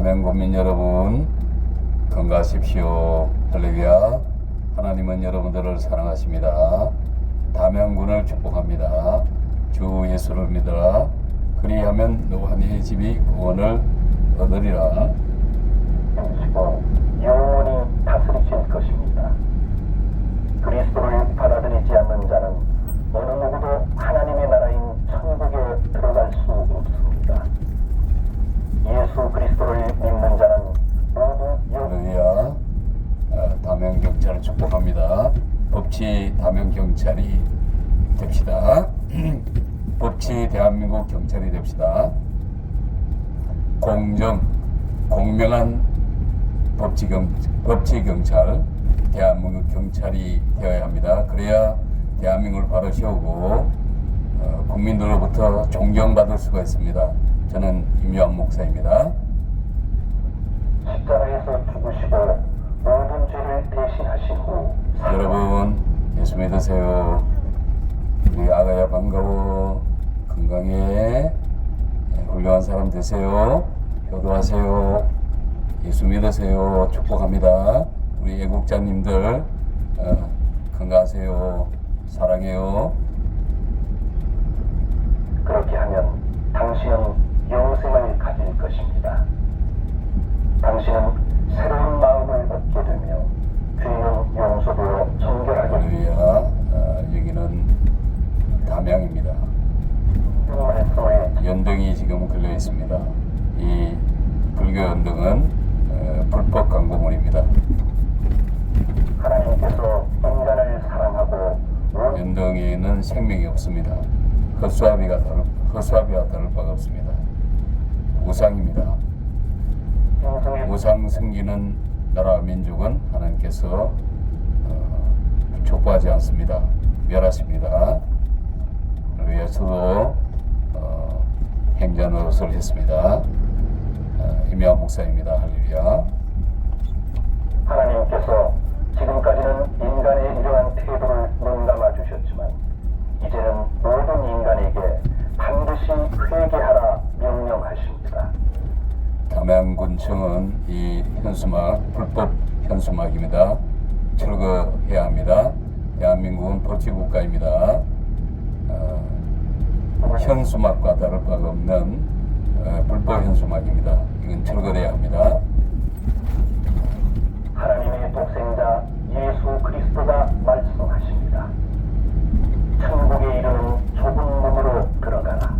담양군민 여러분 건강하십시오. 할렐루야. 하나님은 여러분들을 사랑하십니다. 담양군을 축복합니다. 주 예수를 믿으라. 그리하면 너와 네 집이 구원을 얻으리라. 영원히 다스리실 것입니다. 그리스도를 받아들이지 않는 자는 어느 누구도 하나님의 나라인 천국에 들어갈 수 없습니다. 예수 그리스도를 믿는 자는 모두 할렐루야. 담양경찰을 축복합니다. 법치 담양경찰이 됩시다. 법치 대한민국 경찰이 됩시다. 공명한 법치경찰, 대한민국 경찰이 되어야 합니다. 그래야 대한민국을 바로 세우고 국민들로부터 존경받을 수가 있습니다. 저는 임요한 목사입니다. 십자가에서 죽으시고 모든 죄를 대신하신 후 여러분 예수 믿으세요. 우리 아가야 반가워. 건강해. 훌륭한 사람 되세요. 효도하세요. 예수 믿으세요. 축복합니다. 우리 애국자님들 건강하세요. 사랑해요. 그렇게 하면 당신은 영생을 가질 것입니다. 당신은 새로운 마음을 얻게 되며 죄는 용서되어 정결하게 할렐루야. 여기는 담양입니다. 말씀을 연등이 지금 걸려 있습니다. 이 불교 연등은 불법 광고물입니다. 하나님께서 인간을 사랑하고 연등에는 생명이 없습니다. 허수아비와 다를 바가 없습니다. 우상입니다. 우상 섬기는 나라 민족은 하나님께서 촉구하지 않습니다. 멸하십니다. 위해서도 행전노릇을 했습니다. 임요한 목사입니다. 할렐루야. 하나님께서 지금까지는 인간의 이러한 태도를 눈감아 주셨지만 이제는 모든 인간에게 반드시 회개하라 명령하십니다. 담양군청은 이 현수막, 불법 현수막입니다. 철거해야 합니다. 대한민국은 법치국가입니다. 현수막과 다를 바가 없는 불법 현수막입니다. 이건 철거돼야 합니다. 하나님의 독생자 예수 그리스도가 말씀하십니다. 천국에 이르는 좁은 문으로 들어가라.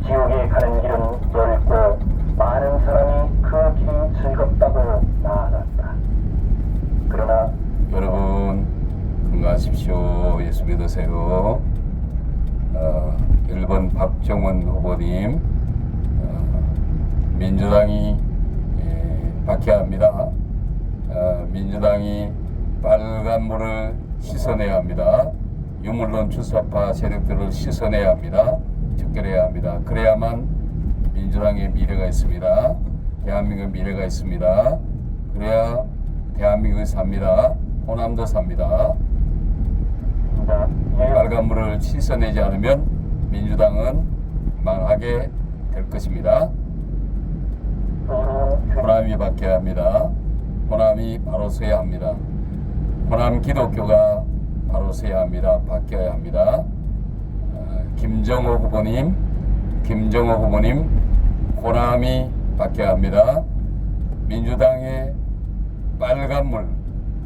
지옥에 가는 길은 넓고 많은 사람이 그 길이 즐겁다고 나아갔다. 그러나 여러분 건강하십시오. 예수 믿으세요. 1번 박정원 후보님, 민주당이 박해야 합니다. 민주당이 빨간물을 씻어내야 합니다. 유물론 주사파 세력들을 씻어내야 합니다. 척결해야 합니다. 그래야만 민주당의 미래가 있습니다. 대한민국의 미래가 있습니다. 그래야 대한민국이 삽니다. 호남도 삽니다. 빨간물을 씻어내지 않으면 민주당은 망하게 될 것입니다. 호남이 바뀌어야 합니다. 호남이 바로 서야 합니다. 호남 기독교가 바로 서야 합니다. 바뀌어야 합니다. 김정호 후보님, 호남이 바뀌어야 합니다. 민주당의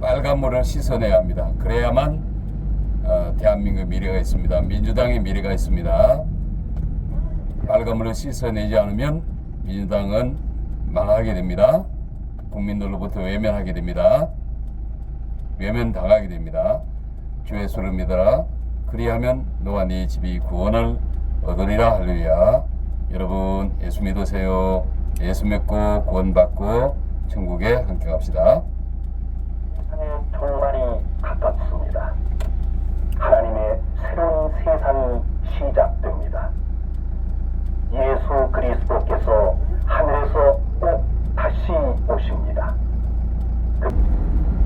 빨간물을 씻어내야 합니다. 그래야만 대한민국의 미래가 있습니다. 민주당의 미래가 있습니다. 빨간물을 씻어내지 않으면 민주당은 망하게 됩니다. 국민들로부터 외면하게 됩니다. 외면당하게 됩니다. 주 예수를 믿어라. 그리하면 너와 네 집이 구원을 얻으리라. 할렐루야. 여러분 예수 믿으세요. 예수 믿고 구원받고 천국에 함께 갑시다. 세상의 종말이 가깝습니다. 하나님의 새로운 세상이 시작됩니다. 예수 그리스도께서 하늘에서 꼭 다시 오십니다.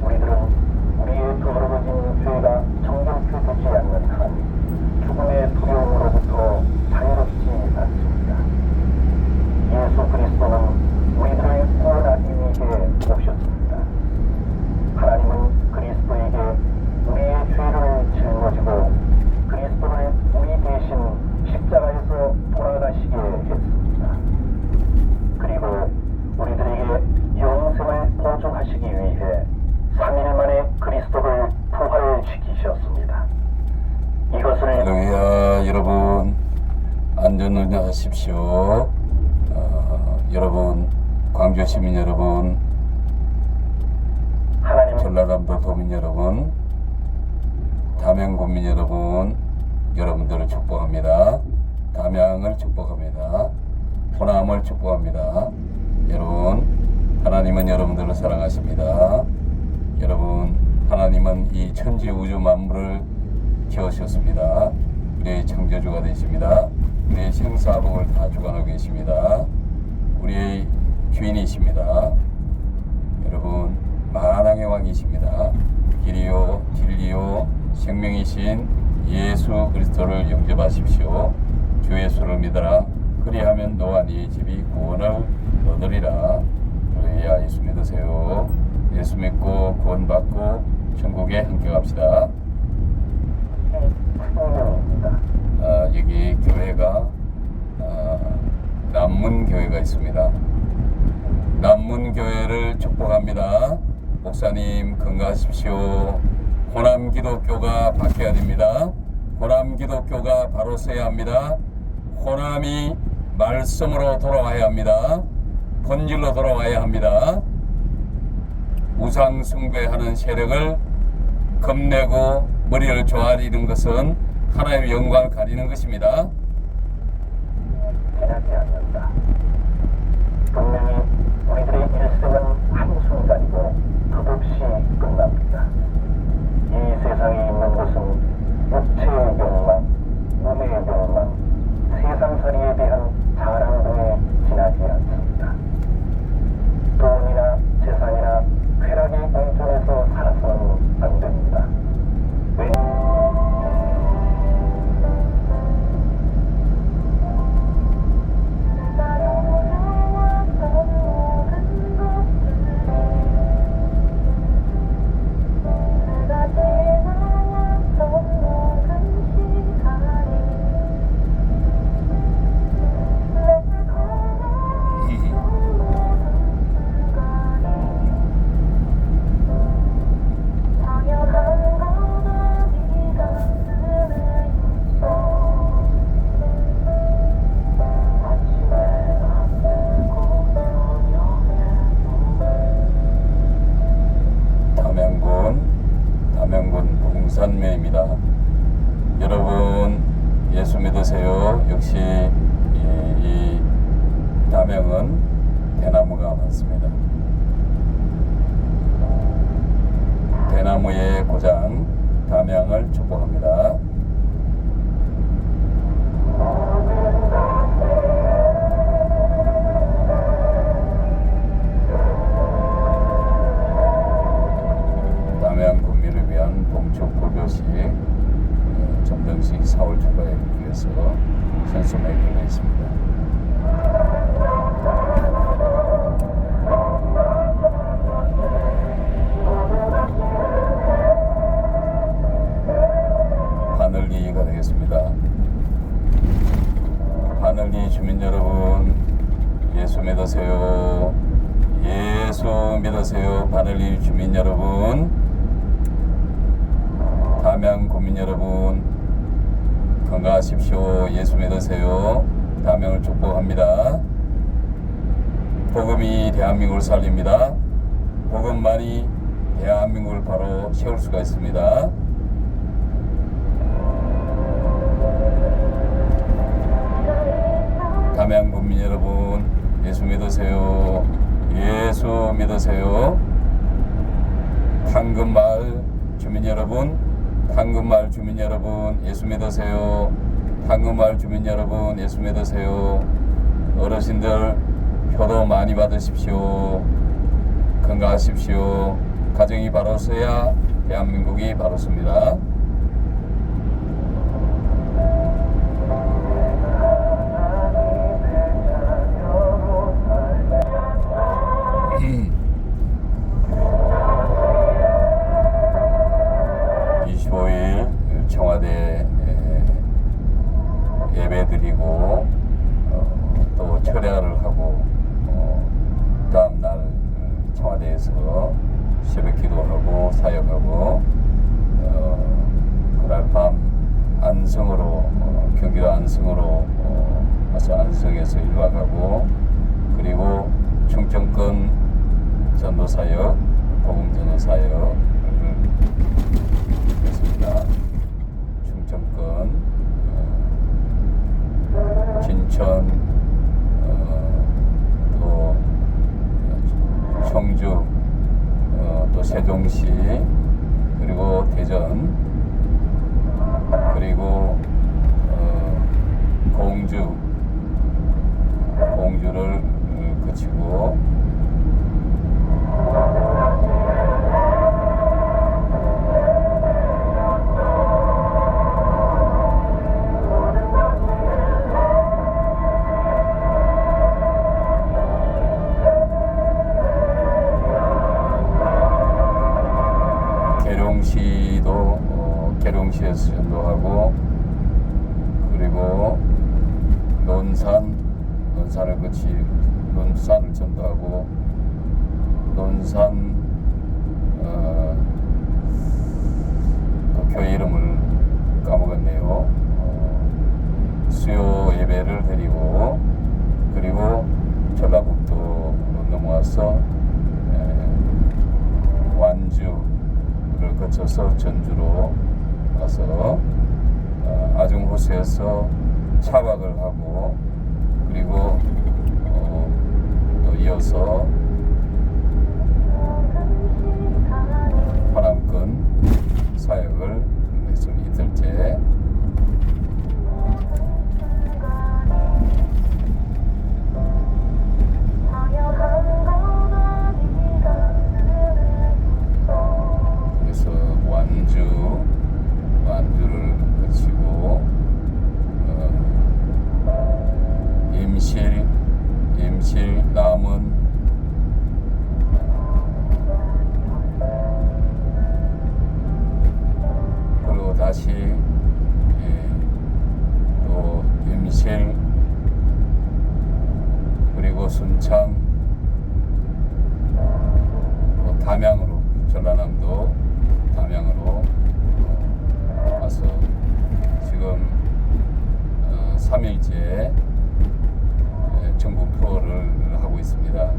우리들은 우리의 더러워진 죄가 정결케 되지 않는 한 죽음의 두려움으로부터 자유롭지 않습니다. 예수 그리스도는 우리들을 안녕하십시오. 여러분, 광주 시민 여러분, 하나님 전라남도 도민 여러분, 담양 군민 여러분, 여러분들을 축복합니다. 담양을 축복합니다. 호남을 축복합니다. 여러분, 하나님은 여러분들을 사랑하십니다. 여러분, 하나님은 이 천지 우주 만물을 지으셨습니다. 우리의 창조주가 되십니다. 우리의 생사복을 다 주관하고 계십니다. 우리의 주인이십니다. 여러분, 만왕의 왕이십니다. 길이요 진리요 생명이신 예수 그리스도를 영접하십시오. 주 예수를 믿어라. 그리하면 너와 네 집이 구원을 얻으리라. 할렐루야. 예수 믿으세요. 예수 믿고 구원받고 천국에 함께 갑시다. 여기 교회가 남문교회가 있습니다. 남문교회를 축복합니다. 목사님 건강하십시오. 호남기독교가 바뀌어야 됩니다. 호남기독교가 바로 서야 합니다. 호남이 말씀으로 돌아와야 합니다. 본질로 돌아와야 합니다. 우상 숭배하는 세력을 겁내고 머리를 조아리는 것은 하나님의 영광을 가리는 것입니다. 지나지 않는다. 분명히 우리들의 일생은 한순간이고 끝없이 끝납니다. 이 세상에 있는 것은 육체의 욕망, 몸의 욕망, 세상살이에 대한 자랑 등에 지나지 않습니다. 돈이나 재산이나 쾌락의 공존에서 살아서는 안 됩니다. 담양군 봉산면입니다. 여러분 예수 믿으세요. 역시 이 담양은 대나무가 많습니다. 대나무의 고장 담양을 축복합니다. 담양 군민을 위한 봉축 불교식 점등식 4월 초과에 위해서 선수매에 걸려 있습니다. 바늘리가 되겠습니다. 바늘리 주민 여러분, 예수 믿으세요. 예수 믿으세요. 바늘리 주민 여러분, 담양 구민 여러분, 건강하십시오. 예수 믿으세요. 담양을 축복합니다. 복음이 대한민국을 살립니다. 복음만이 대한민국을 바로 세울 수가 있습니다. 담양 구민 여러분, 예수 믿으세요. 예수 믿으세요. 황금마을 주민 여러분, 황금마을 주민 여러분, 예수 믿으세요. 황금마을 주민 여러분, 예수 믿으세요. 어르신들 효도 많이 받으십시오. 건강하십시오. 가정이 바로 서야 대한민국이 바로 섭니다. 청와대 예배드리고 또 철야를 하고 다음날 청와대에서 새벽 기도하고 사역하고 그날 밤 안성으로 경기도 안성으로 가서 중에서 일박하고, 그리고 충청권 전도사역, 복음전도사역을 했습니다. 충청권, 진천, 또 청주, 또 세종시, 그리고 대전, 그리고 공주를 거치고, 계룡시에서 전도하고, 그리고 논산을 전도하고, 논산 또 교회 이름을 까먹었네요. 수요 예배를 드리고, 그리고 전라북도로 넘어와서 완주를 거쳐서 전주로 가서 아중호수에서 차박을 하고, 그리고 또 이어서 호남권 사역을 해서 이틀째. 그래서 완주를 거치고, 임실, 남원, 그리고 다시 또 임실, 그리고 순창, 또 담양으로, 전라남도 담양으로 와서 지금 3일째 전국 투어를 하고 있습니다.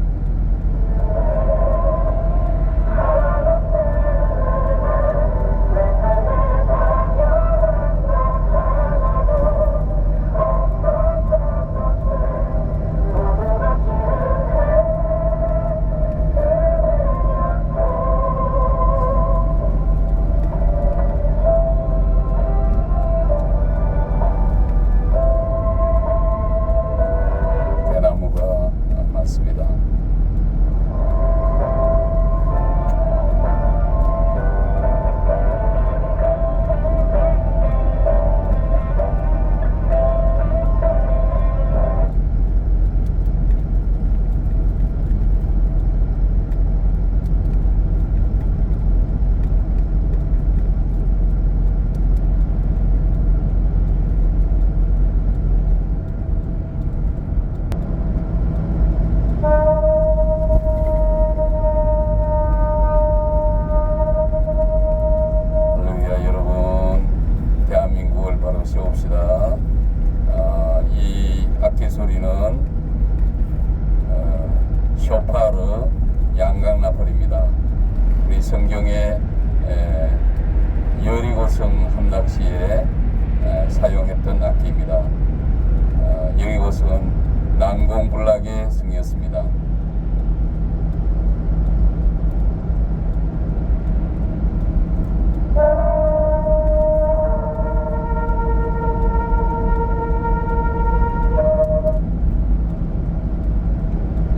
많습니다. 이 악기 소리는 쇼파르 양강나팔입니다. 우리 성경에 여리고성 함락시에 사용했던 악기입니다. 여리고성은 난공불락의 성이었습니다.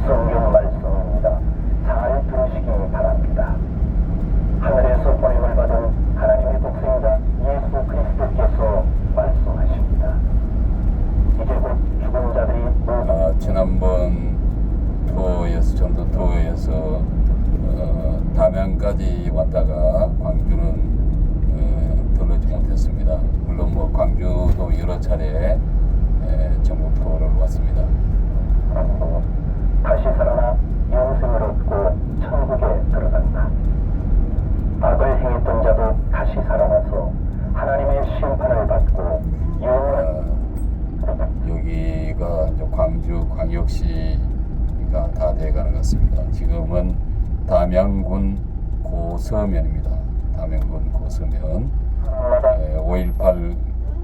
성경 말씀입니다. 잘 들으시기 바랍니다. 하늘에서 보냄을 받은 하나님의 독생자 예수 그리스도께서 말씀하십니다. 이제 곧 죽은 자들이 지난번 투어에서, 전도 투어에서 담양까지 왔다가 광주는 들르지 못했습니다. 물론 뭐 광주도 여러 차례 전국 투어를 왔습니다. 다시 살아나 영생을 얻고 천국에 들어간다. 악을 행했던 자도 다시 살아나서 하나님의 심판을 받고 영원한 여기 여기가 이제 광주 광역시가 다 돼가는 것 같습니다. 지금은 담양군 고서면입니다. 담양군 고서면 5.18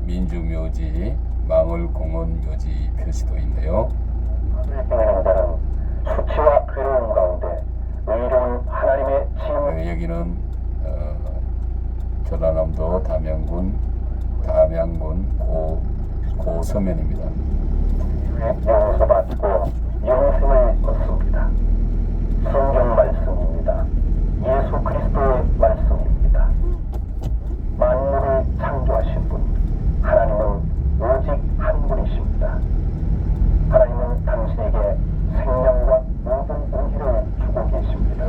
민주묘지 망월공원 묘지 표시도 있네요. 자는 수치와 괴로움 가운데 의로운 하나님의 지음 여기는 전라남도 담양군 고서면입니다. 용서받고 영생을 얻습니다. 성경 말씀입니다. 예수 그리스도의 말씀입니다. 만물을 창조하신 분 하나님은 오직 한 분이십니다. 하나님은 당신에게 생명과 모든 의를 주고 계십니다.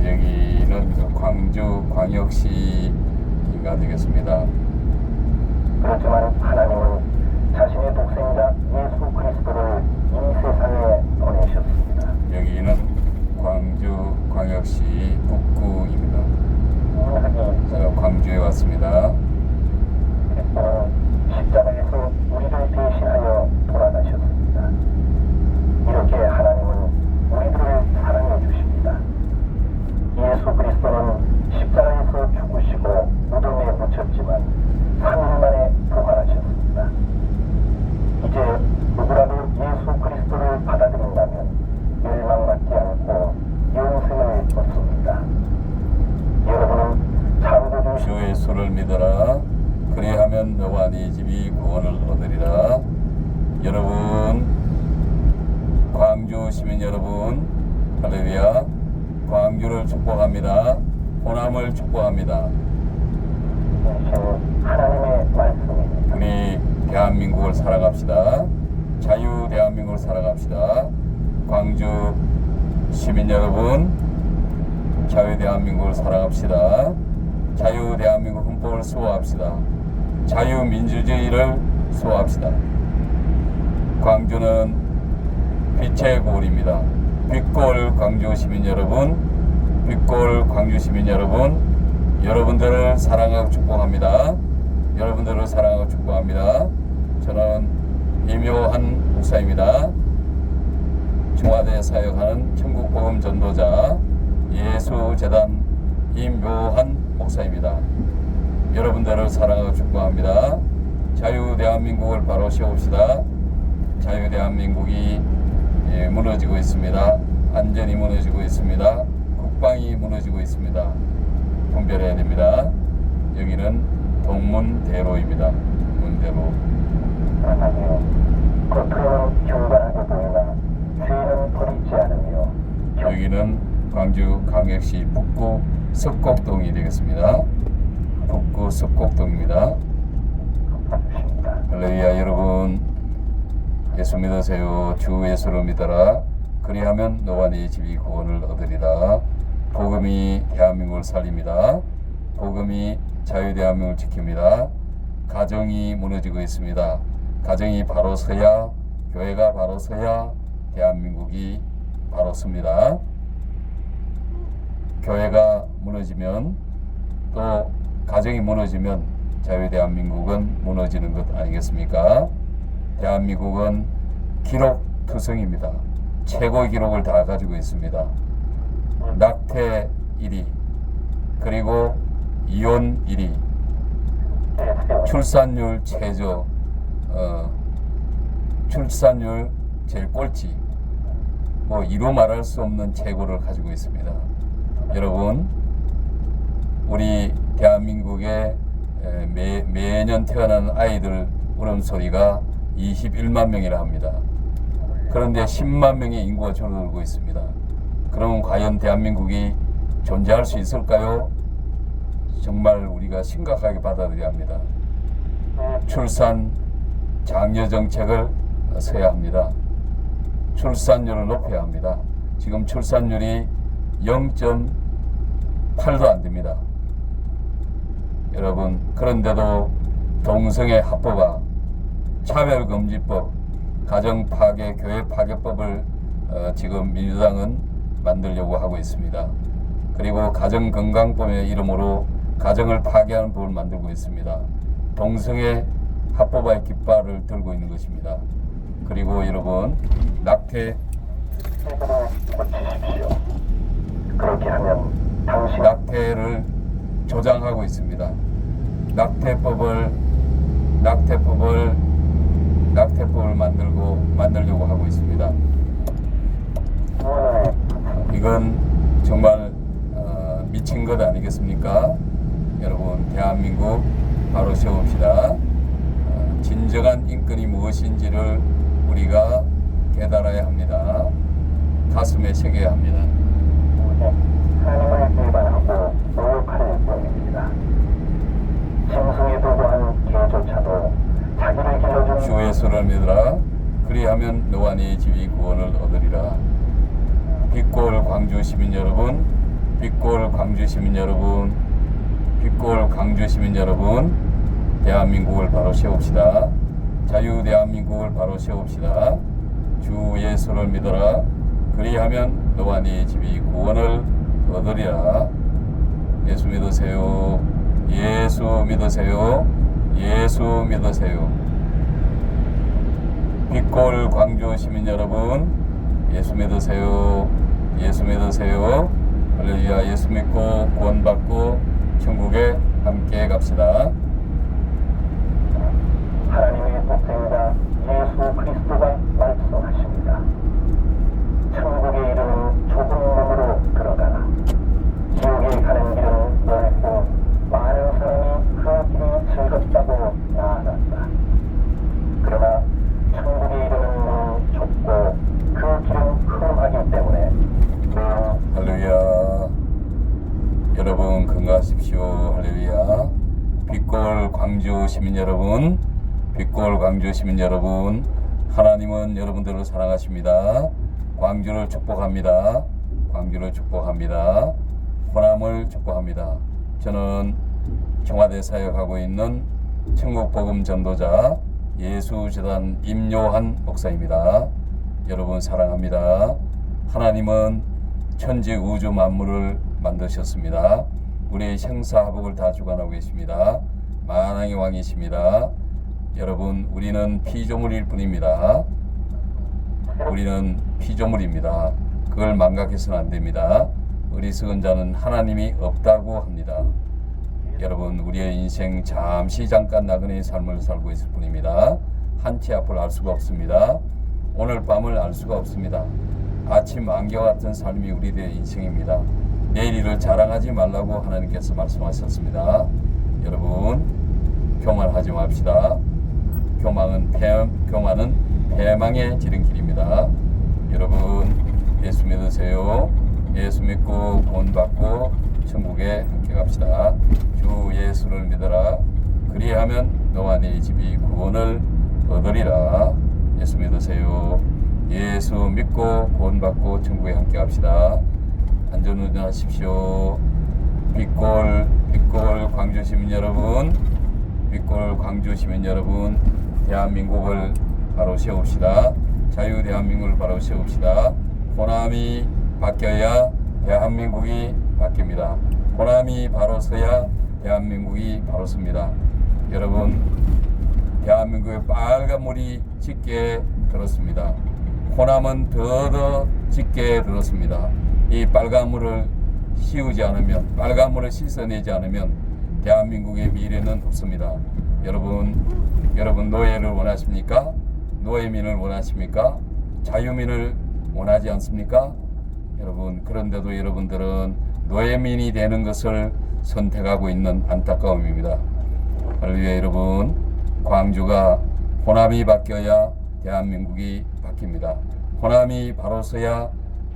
여기는 광주 광역시가 되겠습니다. 그렇지만 하나님은 자신의 독생자 예수 그리스도를 이 세상에 보내셨습니다. 여기는 광주 광역시 북구입니다. 광주에 왔습니다. 그리스도는 십자가에서 우리를 대신하여 돌아가셨습니다. 이렇게 하나님은 우리들을 사랑해 주십니다. 예수 그리스도는 십자가에서 죽으시고 무덤에 묻혔지만 3일 만에 부활하셨습니다. 이제 누구라도 예수 그리스도를 받아들인다면 멸망받지 않고 영생을 얻습니다. 여러분은 창조주 주 예수를 믿어라. 그리하면 너와 네 집이 구원을 얻으리라. 여러분, 광주 시민 여러분, 할렐루야. 광주를 축복합니다. 호남을 축복합니다. 하나님의 말씀입니다. 우리 대한민국을 사랑합시다. 자유 대한민국을 사랑합시다. 광주 시민 여러분, 자유 대한민국을 사랑합시다. 자유 대한민국 헌법을 수호합시다. 자유민주주의를 수호합시다. 광주는 빛의 고을입니다. 빛고을 광주 시민 여러분, 빛고을 광주 시민 여러분, 여러분들을 사랑하고 축복합니다. 여러분들을 사랑하고 축복합니다. 저는 이묘한 목사입니다. 청와대에 사역하는 천국복음 전도자 예수재단 이묘한 목사입니다. 여러분들을 사랑하고 축복합니다. 자유 대한민국을 바로 세웁시다. 자유 대한민국이 무너지고 있습니다. 안전이 무너지고 있습니다. 국방이 무너지고 있습니다. 분별해야 됩니다. 여기는 동문대로입니다. 문대로. 겉으로는 경건하게 보이나 죄는 버리지 않으며 여기는 광주 광역시 북구 석곡동이 되겠습니다. 북구 석곡동입니다. 할렐루야. 여러분, 예수 믿으세요. 주 예수를 믿어라. 그리하면 너와 네 집이 구원을 얻으리라. 복음이 대한민국을 살립니다. 복음이 자유 대한민국을 지킵니다. 가정이 무너지고 있습니다. 가정이 바로 서야, 교회가 바로 서야 대한민국이 바로 섭니다. 교회가 무너지면, 또 가정이 무너지면 자유 대한민국은 무너지는 것 아니겠습니까? 대한민국은 기록 투성입니다. 최고의 기록을 다 가지고 있습니다. 낙태 1위, 그리고 이혼 1위, 출산율 최저, 출산율 제일 꼴찌, 뭐 이루 말할 수 없는 최고를 가지고 있습니다. 여러분, 우리 대한민국에 매년 태어나는 아이들 울음소리가 21만 명이라 합니다. 그런데 10만 명의 인구가 줄어들고 있습니다. 그러면 과연 대한민국이 존재할 수 있을까요? 정말 우리가 심각하게 받아들여야 합니다. 출산 장려 정책을 서야 합니다. 출산율을 높여야 합니다. 지금 출산율이 0.8도 안 됩니다. 여러분, 그런데도 동성애 합법화, 차별금지법, 가정파괴, 교회파괴법을 지금 민주당은 만들려고 하고 있습니다. 그리고 가정건강법의 이름으로 가정을 파괴하는 법을 만들고 있습니다. 동성애 합법화의 깃발을 들고 있는 것입니다. 그리고 여러분 낙태 태도를 고치십시오. 그렇게 하면 당신 낙태를 조장하고 있습니다. 낙태법을 만들려고 하고 있습니다. 구원을 이건 정말 미친 것 아니겠습니까? 여러분 대한민국 바로 세웁시다. 진정한 인권이 무엇인지를 우리가 깨달아야 합니다. 가슴에 새겨야 합니다. 하나님을 위반하고 모욕할 뿐입니다. 짐승에 불과한 개조차도 자기를 길러준 주 예수를 믿으라. 그리하면 너와 네 집이 구원을 얻으리라. 빛골 광주 시민 여러분, 빛골 광주 시민 여러분, 빛골 광주 시민 여러분, 대한민국을 바로 세웁시다. 자유 대한민국을 바로 세웁시다. 주 예수를 믿어라. 그리하면 너와 네 집이 구원을 얻으리라. 예수 믿으세요. 예수 믿으세요. 예수 믿으세요. 빛골 광주 시민 여러분, 예수 믿으세요. 예수 믿으세요. 할렐루야. 예수 믿고 구원받고 천국에 함께 갑시다. 하나님의 독생자 예수 그리스도가 말씀하십니다. 천국에 이르는 좁은 문으로 들어가라. 지옥에 가는 길은 넓고 많은 사람이 그 길이 즐겁다고 나아간다. 그러나 천국에 이르는 문은 좁고 그 길은 험하기 때문에 매우 할렐루야. 여러분 건강하십시오. 할렐루야. 빛골 광주 시민 여러분, 빛골 광주 시민 여러분, 하나님은 여러분들을 사랑하십니다. 광주를 축복합니다. 광주를 축복합니다. 호남을 축복합니다. 저는 청와대 사역하고 있는 천국복음 전도자 예수재단 임요한 목사입니다. 여러분 사랑합니다. 하나님은 천지 우주 만물을 만드셨습니다. 우리의 형사화복을 다 주관하고 계십니다. 만왕의 왕이십니다. 여러분 우리는 피조물일 뿐입니다. 우리는 피조물입니다. 그걸 망각해서는 안 됩니다. 어리석은 자는 하나님이 없다고 합니다. 여러분 우리의 인생 잠깐 나그네의 삶을 살고 있을 뿐입니다. 한치 앞을 알 수가 없습니다. 오늘 밤을 알 수가 없습니다. 아침 안개 같은 삶이 우리의 인생입니다. 내일 일을 자랑하지 말라고 하나님께서 말씀하셨습니다. 여러분 교만하지 맙시다. 교만은 패망의 지름길입니다. 여러분 예수 믿으세요. 예수 믿고 구원받고 천국에 함께 갑시다. 주 예수를 믿어라. 그리하면 너와 네 집이 구원을 얻으리라. 예수 믿으세요. 예수 믿고 구원받고 천국에 함께 갑시다. 안전운전하십시오. 빛골 광주 시민 여러분, 빛골 광주 시민 여러분, 대한민국을 바로 세웁시다. 자유 대한민국을 바로 세웁시다. 호남이 바뀌어야 대한민국이 바뀝니다. 호남이 바로 서야 대한민국이 바로 섭니다. 여러분 대한민국에 빨간 물이 짙게 들었습니다. 호남은 더더 짙게 들었습니다. 이 빨간 물을 씌우지 않으면, 빨간 물을 씻어내지 않으면 대한민국의 미래는 없습니다. 여러분 노예를 원하십니까? 노예민을 원하십니까? 자유민을 원하지 않습니까? 여러분 그런데도 여러분들은 노예민이 되는 것을 선택하고 있는 안타까움입니다. 할렐루야. 여러분 광주가 호남이 바뀌어야 대한민국이 바뀝니다. 호남이 바로 서야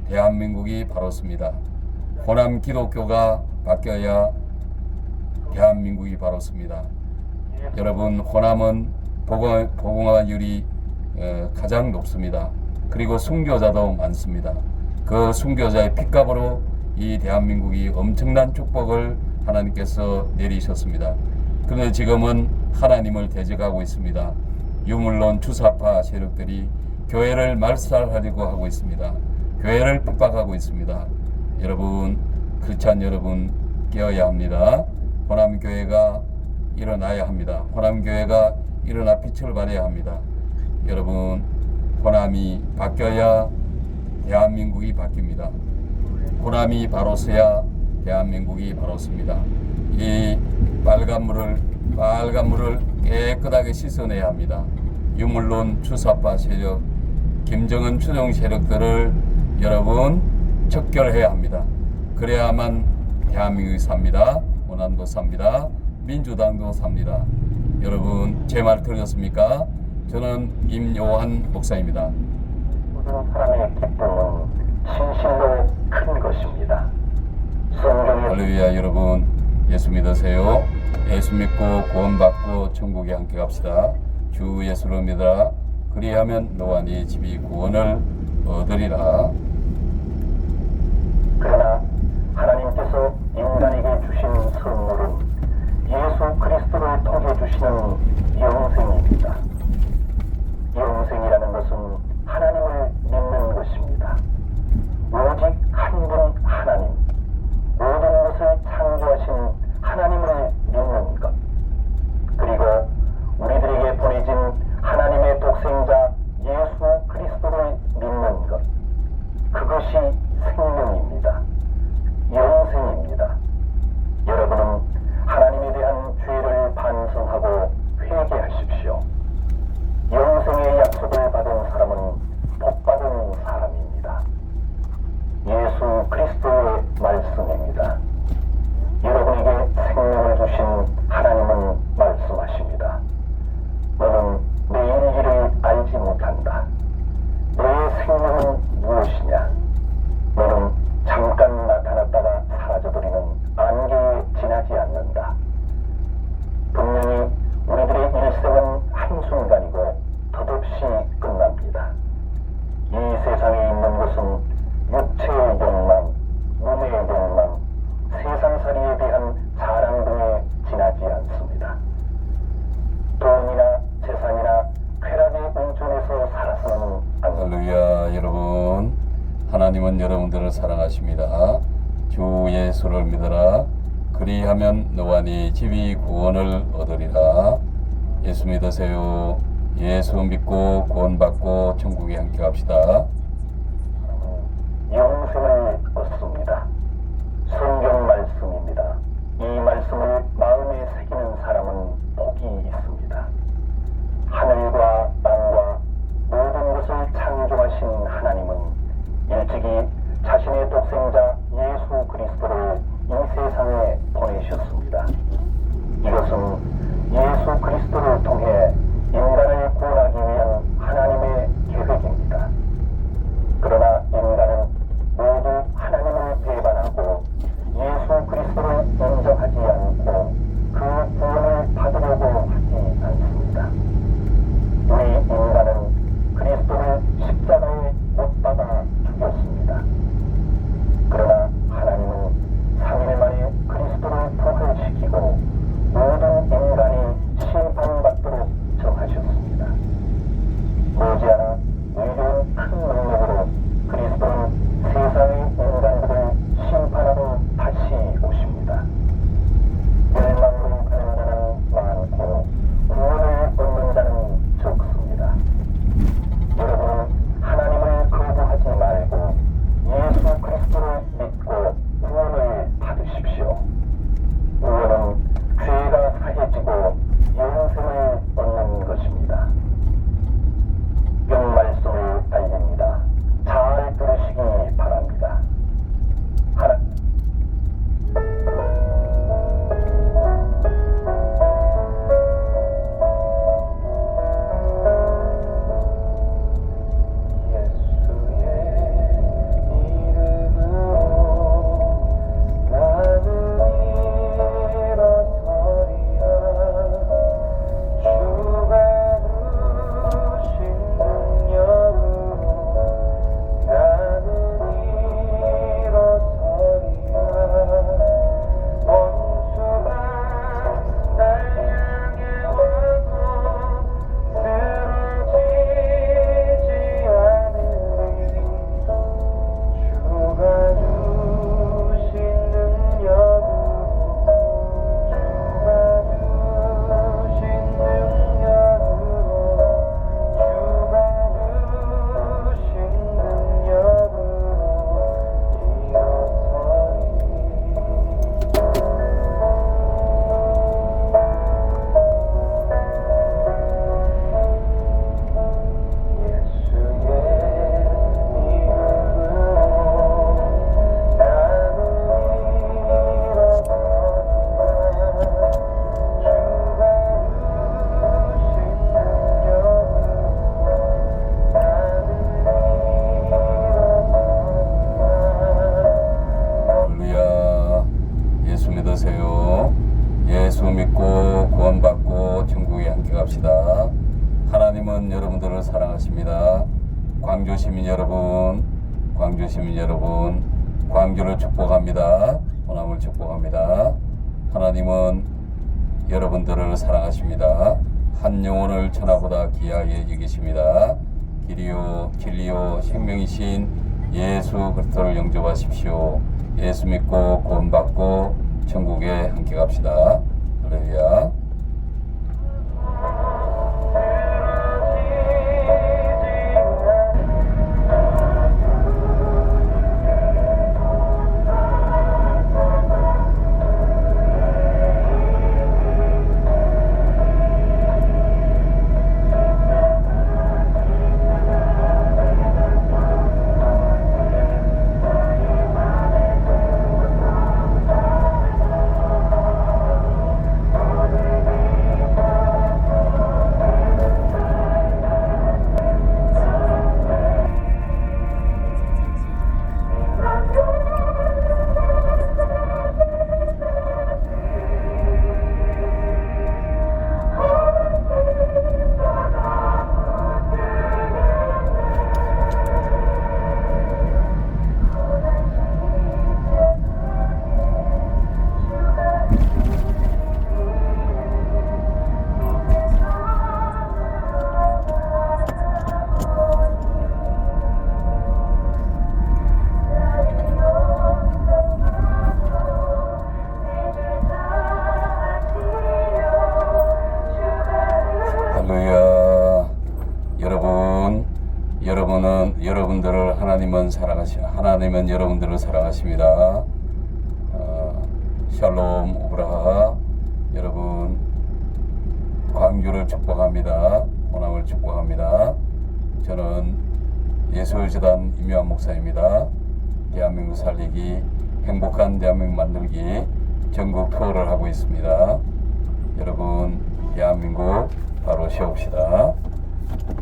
대한민국이 바로 섭니다. 호남 기독교가 바뀌어야 대한민국이 바로 섭니다. 여러분 호남은 복음화율이 가장 높습니다. 그리고 순교자도 많습니다. 그 순교자의 핏값으로 이 대한민국이 엄청난 축복을 하나님께서 내리셨습니다. 그런데 지금은 하나님을 대적하고 있습니다. 유물론 주사파 세력들이 교회를 말살하려고 하고 있습니다. 교회를 핍박하고 있습니다. 여러분 크리스찬 여러분 깨어야 합니다. 호남교회가 일어나야 합니다. 호남교회가 일어나 빛을 발해야 합니다. 여러분, 호남이 바뀌어야 대한민국이 바뀝니다. 호남이 바로 서야 대한민국이 바로 섭니다. 이 빨간 물을 깨끗하게 씻어내야 합니다. 유물론 추사파 세력, 김정은 추종 세력들을 여러분 척결해야 합니다. 그래야만 대한민국이 삽니다. 호남도 삽니다. 민주당도 삽니다. 여러분, 제 말 들으셨습니까? 저는 임요한 목사입니다. 모든 사람의 기쁨은 진실로 큰 것입니다. 성경에 할렐루야. 여러분, 예수 믿으세요. 예수 믿고 구원받고 천국에 함께 갑시다. 주 예수를 믿어라. 그리하면 너와 네 집이 구원을 얻으리라. 그러나 하나님께서 인간에게 주신 선물은 예수 그리스도를 통해 주시는 영생입니다. 영생이라는 것은 하나님을 믿는 것입니다. 오직 한 분 하나님, 모든 것을 창조하신 하나님을 믿는 것, 그리고 우리들에게 보내진 하나님의 독생자 예수 그리스도를 믿는 것, 그것이 생명입니다. 영생입니다. 여러분은 하나님에 대한 죄를 반성하고 회개하십시오. 영생의 약속을 받은 사람은 복받은 사람입니다. 예수 그리스도의 말씀입니다. 여러분에게 생명을 주신 하나님은 말씀하십니다. 너는 내 일기를 알지 못한다. 너의 생명은 무엇이냐? 너는 잠깐 나타났다가 사라져버리는 안개에 지나지 않는다. 분명히 우리들의 일생은 한순간이고 덧없이 끝납니다. 이 세상에 있는 것은 육체의 욕망, 몸의 욕망, 세상살이에 대한 자랑 등에 지나지 않습니다. 돈이나 재산이나 쾌락의 온전에서 살아서는 않습니다. 할렐루야. 여러분, 하나님은 여러분들을 사랑하십니다. 주 예수를 믿어라. 그리하면 너와 네 집이 구원을 얻으리라. 예수 믿으세요. 예수 믿고 구원받고 천국에 함께 갑시다. 영생을 얻습니다. 성경 말씀입니다. 이 말씀을 마음에 새기는 사람은 복이 있습니다. 하늘과 땅과 모든 것을 창조하신 하나님은 일찍이 자신의 독생자 예수 그리스도를 이 세상에 보내셨습니다. 이것은 예수 그리스도를 통해 인간을 구원하기 위한 하나님의 계획입니다. 그러나 인간은 모두 하나님은 여러분들을 사랑하십니다. 광주 시민 여러분, 광주 시민 여러분, 광주를 축복합니다. 호남을 축복합니다. 하나님은 여러분들을 사랑하십니다. 한 영혼을 천하보다 귀하게 여기십니다. 길이요 진리요 생명이신 예수 그리스도를 영접하십시오. 예수 믿고 구원받고 천국에 함께 갑시다. 할렐루야. 할렐루야. 여러분들을 하나님은 여러분들을 사랑하십니다. 샬롬 오브라하. 여러분 광주를 축복합니다. 호남을 축복합니다. 저는 예수재단 임요한 목사입니다. 대한민국 살리기, 행복한 대한민국 만들기 전국 투어를 하고 있습니다. 여러분 대한민국 바로 세웁시다.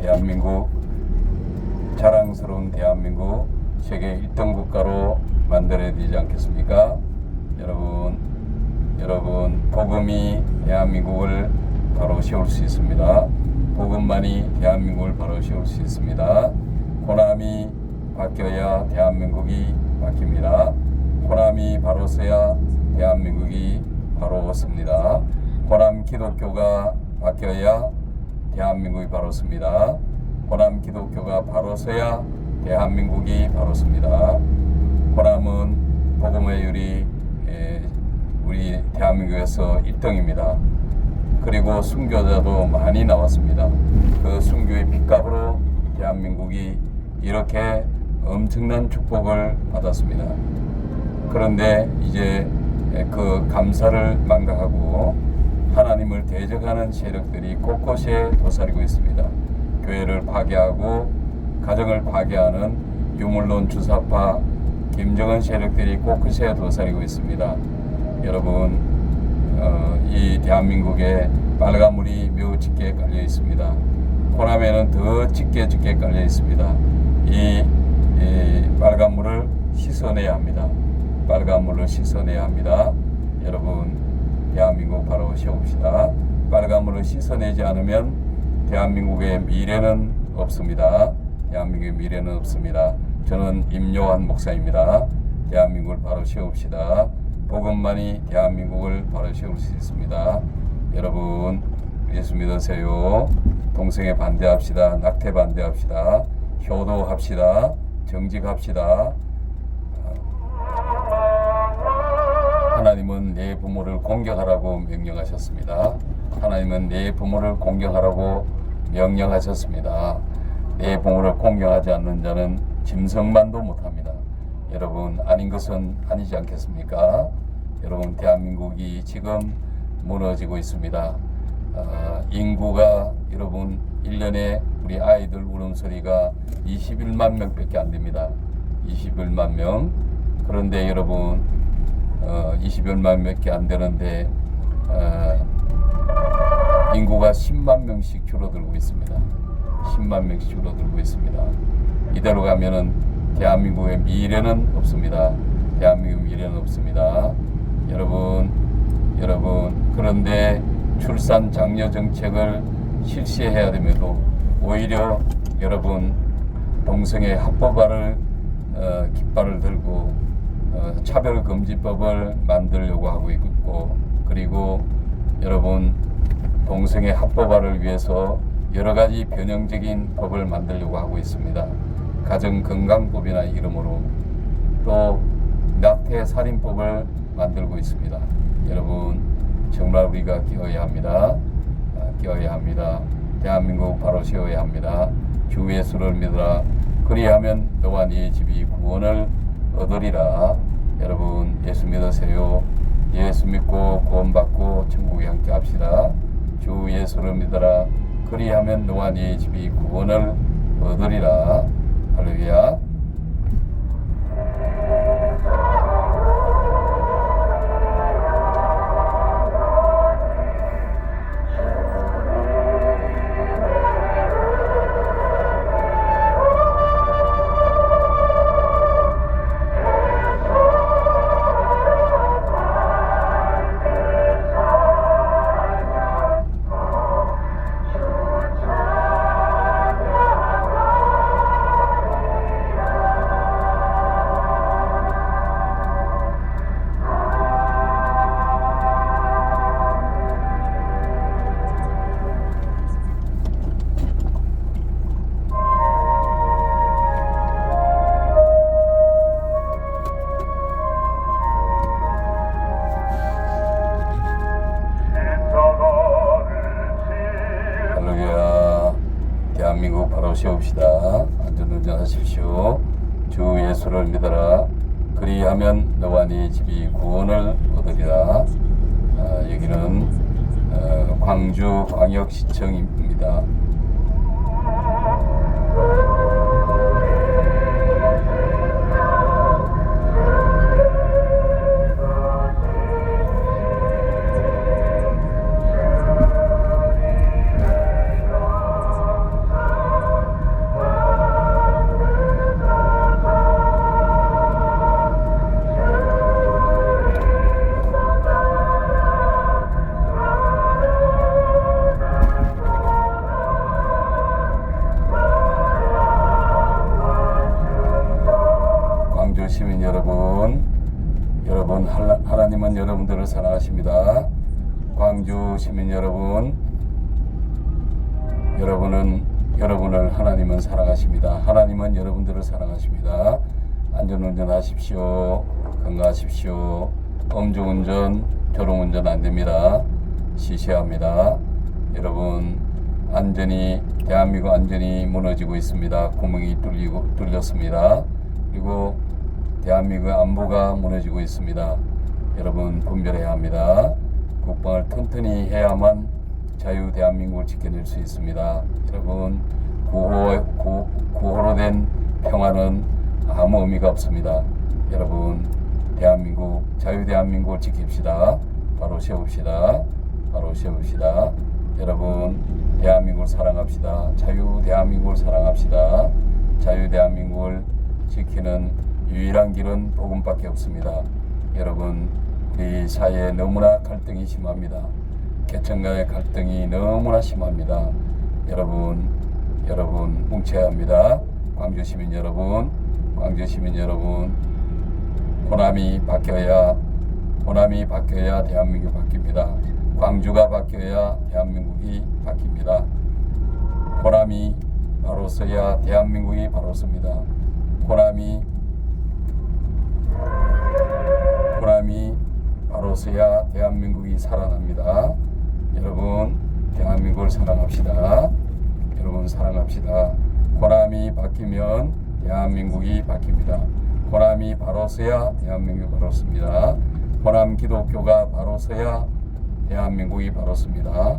대한민국, 자랑스러운 대한민국 세계 1등 국가로 만들어야 되지 않겠습니까? 여러분 복음이 대한민국을 바로 세울 수 있습니다. 복음만이 대한민국을 바로 세울 수 있습니다. 호남이 바뀌어야 대한민국이 바뀝니다. 호남이 바로 서야 대한민국이 바로 섭니다. 호남 기독교가 바뀌어야 대한민국이 바로 섭니다. 호남 기독교가 바로 서야 대한민국이 바로 섭니다. 호남은 복음의 율이 우리 대한민국에서 1등입니다. 그리고 순교자도 많이 나왔습니다. 그 순교의 핏값으로 대한민국이 이렇게 엄청난 축복을 받았습니다. 그런데 이제 그 감사를 망각하고 하나님을 대적하는 세력들이 곳곳에 도사리고 있습니다. 교회를 파괴하고 가정을 파괴하는 유물론 주사파 김정은 세력들이 곳곳에 도사리고 있습니다. 여러분 이 대한민국에 빨간물이 매우 짙게 깔려 있습니다. 호남에는 더 짙게 깔려 있습니다. 이 빨간물을 씻어내야 합니다. 빨간물을 씻어내야 합니다. 여러분 대한민국 바로 세웁시다. 빨간물을 씻어내지 않으면 대한민국의 미래는 없습니다. 대한민국의 미래는 없습니다. 저는 임요한 목사입니다. 대한민국을 바로 세웁시다. 복음만이 대한민국을 바로 세울 수 있습니다. 여러분 예수 믿으세요. 동성애 반대합시다. 낙태 반대합시다. 효도합시다. 정직합시다. 하나님은 내 부모를 공경하라고 명령하셨습니다. 하나님은 내 부모를 공경하라고 명령하셨습니다. 내 부모를 공경하지 않는 자는 짐승만도 못합니다. 여러분 아닌 것은 아니지 않겠습니까? 여러분 대한민국이 지금 무너지고 있습니다. 인구가 여러분 1년에 우리 아이들 울음소리가 21만 명밖에 안 됩니다. 21만 명. 그런데 여러분 20여만 명밖에 안 되는데 인구가 10만 명씩 줄어들고 있습니다. 10만 명씩 줄어들고 있습니다. 이대로 가면은 대한민국의 미래는 없습니다. 대한민국 미래는 없습니다. 여러분 그런데 출산 장려 정책을 실시해야 됨에도 오히려 여러분 동성애 합법화를 깃발을 들고 차별금지법을 만들려고 하고 있고, 그리고 여러분 동성애 합법화를 위해서 여러 가지 변형적인 법을 만들려고 하고 있습니다. 가정건강법이나 이름으로 또 낙태살인법을 만들고 있습니다. 여러분 정말 우리가 깨어야 합니다. 깨어야 합니다. 대한민국 바로 세워야 합니다. 주 예수를 믿으라. 그리하면 너와 네 집이 구원을 얻으리라. 여러분 예수 믿으세요. 예수 믿고 구원받고 천국에 함께 합시다. 주 예수를 믿으라. 그리하면 너와 네 집이 구원을 얻으리라. 할렐루야. 할렐루야. 대한민국 바로 세웁시다. 안전운전 하십시오. 주 예수를 믿어라. 그리하면 너와 네 집이 구원을 얻으리라. 여기는 광주광역시청입니다. 시민 여러분, 하나님은 여러분들을 사랑하십니다. 광주 시민 여러분, 여러분을 하나님은 사랑하십니다. 하나님은 여러분들을 사랑하십니다. 안전운전 하십시오. 건강하십시오. 음주운전, 졸음운전 안 됩니다. 시시합니다. 여러분, 대한민국 안전이 무너지고 있습니다. 구멍이 뚫렸습니다. 그리고 대한민국 안보가 무너지고 있습니다. 여러분 분별해야 합니다. 국방을 튼튼히 해야만 자유 대한민국을 지켜낼 수 있습니다. 여러분 구호로 된 평화는 아무 의미가 없습니다. 여러분 자유 대한민국을 지킵시다. 바로 세웁시다. 여러분 대한민국을 사랑합시다. 자유 대한민국을 사랑합시다. 자유 대한민국을 지키는 유일한 길은 복음밖에 없습니다. 여러분 우리 사회에 너무나 갈등이 심합니다. 계층 간의 갈등이 너무나 심합니다. 여러분 뭉쳐야 합니다. 광주 시민 여러분, 호남이 바뀌어야 대한민국이 바뀝니다. 광주가 바뀌어야 대한민국이 바뀝니다. 호남이 바로 서야 대한민국이 바로 섭니다. 호남이 바로 서야 대한민국이 살아납니다. 여러분 대한민국을 사랑합시다. 호남이 바뀌면 대한민국이 바뀝니다. 호남이 바로 서야 대한민국이 바로 섭니다. 호남 기독교가 바로 서야 대한민국이 바로 섭니다.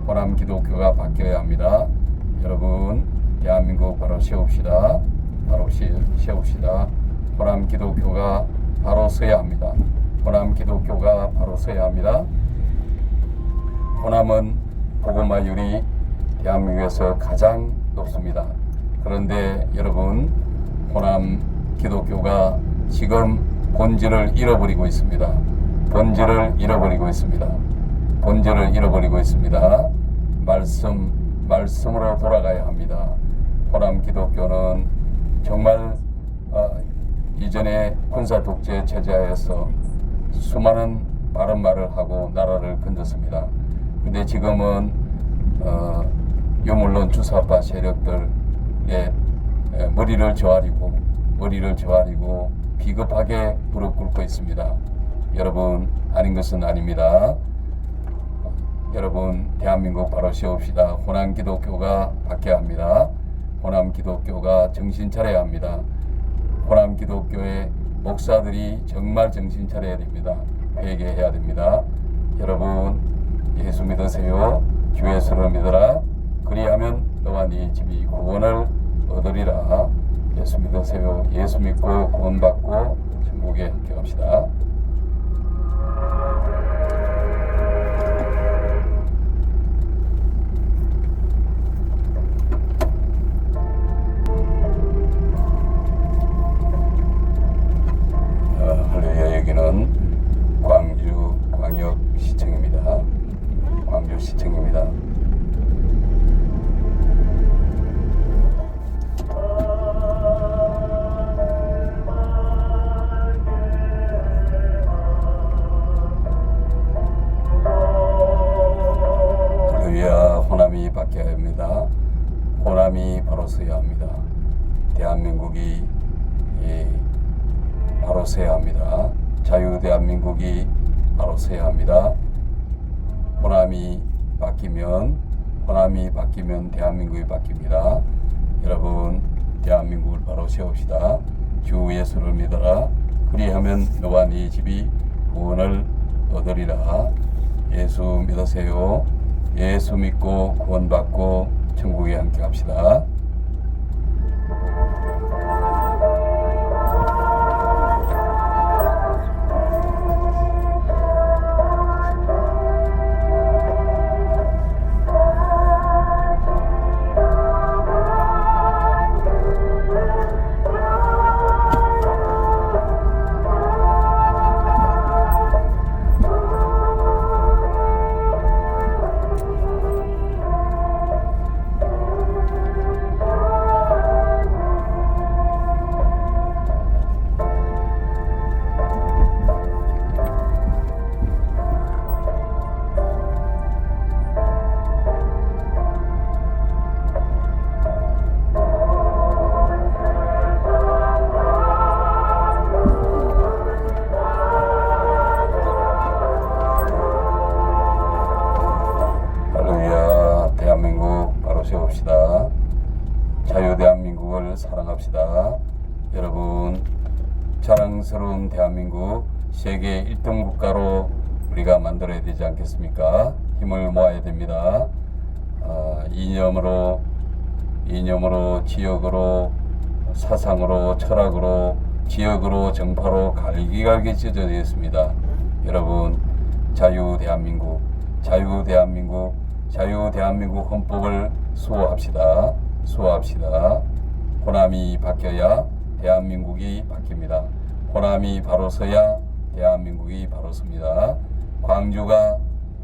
호남 기독교가 바뀌어야 합니다. 여러분 대한민국 바로 세웁시다. 호남 기독교가 바로 서야 합니다. 호남은 복음화율이 대한민국에서 가장 높습니다. 그런데 여러분 호남 기독교가 지금 본질을 잃어버리고 있습니다. 말씀 말씀으로 돌아가야 합니다. 호남 기독교는 정말 이전에 군사 독재 체제하에서 수많은 바른 말을 하고 나라를 건졌습니다. 근데 지금은 유물론 주사파 세력들의 머리를 저아리고 비겁하게 무릎 꿇고 있습니다. 여러분, 아닌 것은 아닙니다. 여러분, 대한민국 바로 세웁시다. 호남 기독교가 바뀌어야 합니다. 호남 기독교가 정신 차려야 합니다. 호남 기독교의 목사들이 정말 정신 차려야 됩니다. 회개해야 됩니다. 여러분, 예수 믿으세요. 주 예수를 믿어라. 그리하면 너와 네 집이 구원을 얻으리라. 예수 믿으세요. 예수 믿고 구원받고 천국에 함께 갑시다. 할렐루야. 여기는 광주 광역시청입니다. 광주시청입니다. 할렐루야. 호남이 바뀌어야 합니다. 호남이 바로 서야 합니다. 대한민국이 바로 서야 합니다. 자유 대한민국이 바로 서야 합니다. 호남이 바뀌면 대한민국이 바뀝니다. 여러분, 대한민국을 바로 세웁시다. 주 예수를 믿어라. 그리하면 너와 네 집이 구원을 얻으리라. 예수 믿으세요. 예수 믿고 구원받고 천국에 함께 갑시다. 세웁시다. 자유 대한민국을 사랑합시다. 여러분, 자랑스러운 대한민국 세계 1등 국가로 우리가 만들어야 되지 않겠습니까? 힘을 모아야 됩니다. 이념으로, 지역으로, 사상으로, 철학으로, 지역으로, 정파로 갈기갈기 찢어져 있습니다. 여러분, 자유 대한민국 헌법을 수호합시다. 호남이 바뀌어야 대한민국이 바뀝니다. 호남이 바로 서야 대한민국이 바로 섭니다. 광주가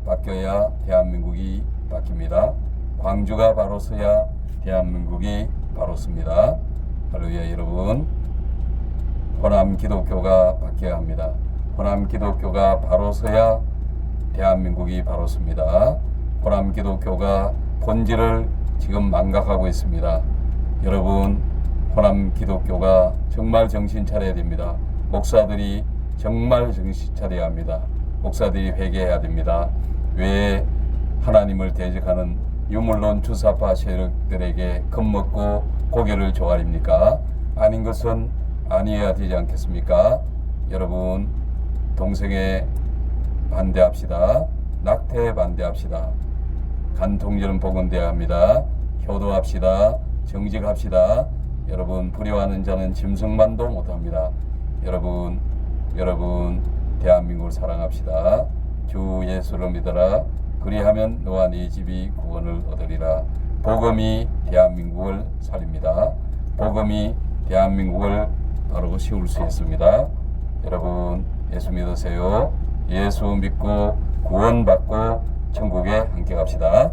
바뀌어야 대한민국이 바뀝니다. 광주가 바로 서야 대한민국이 바로 섭니다. 할렐루야. 여러분, 호남 기독교가 바뀌어야 합니다. 호남 기독교가 바로 서야 대한민국이 바로 섭니다. 호남 기독교가 본질을 지금 망각하고 있습니다. 여러분, 호남 기독교가 정말 정신 차려야 됩니다. 목사들이 정말 정신 차려야 합니다. 목사들이 회개해야 됩니다. 왜 하나님을 대적하는 유물론 주사파 세력들에게 겁먹고 고개를 조아립니까? 아닌 것은 아니어야 되지 않겠습니까? 여러분, 동성애 반대합시다. 낙태 반대합시다. 간통죄는 복원돼야 합니다. 효도합시다. 정직합시다. 여러분, 불효하는 자는 짐승만도 못합니다. 여러분, 대한민국을 사랑합시다. 주 예수를 믿어라. 그리하면 너와 네 집이 구원을 얻으리라. 복음이 대한민국을 살립니다. 복음이 대한민국을 바로 세울 수 있습니다. 여러분, 예수 믿으세요. 예수 믿고 구원받고 천국에 함께 갑시다.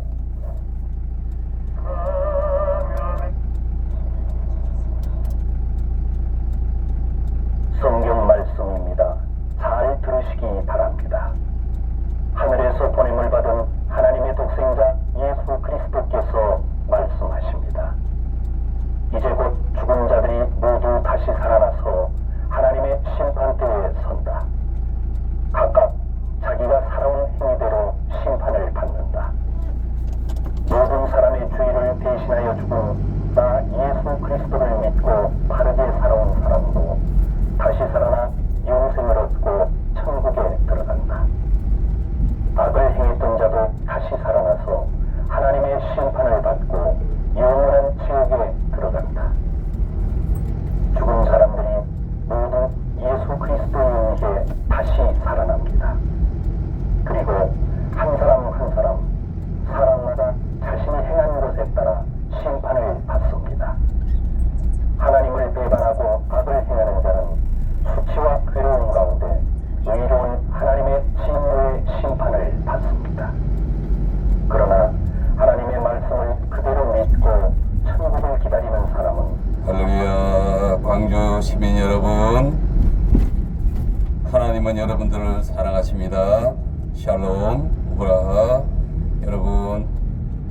하나님은 여러분들을 사랑하십니다. 샬롬, 우브라하. 여러분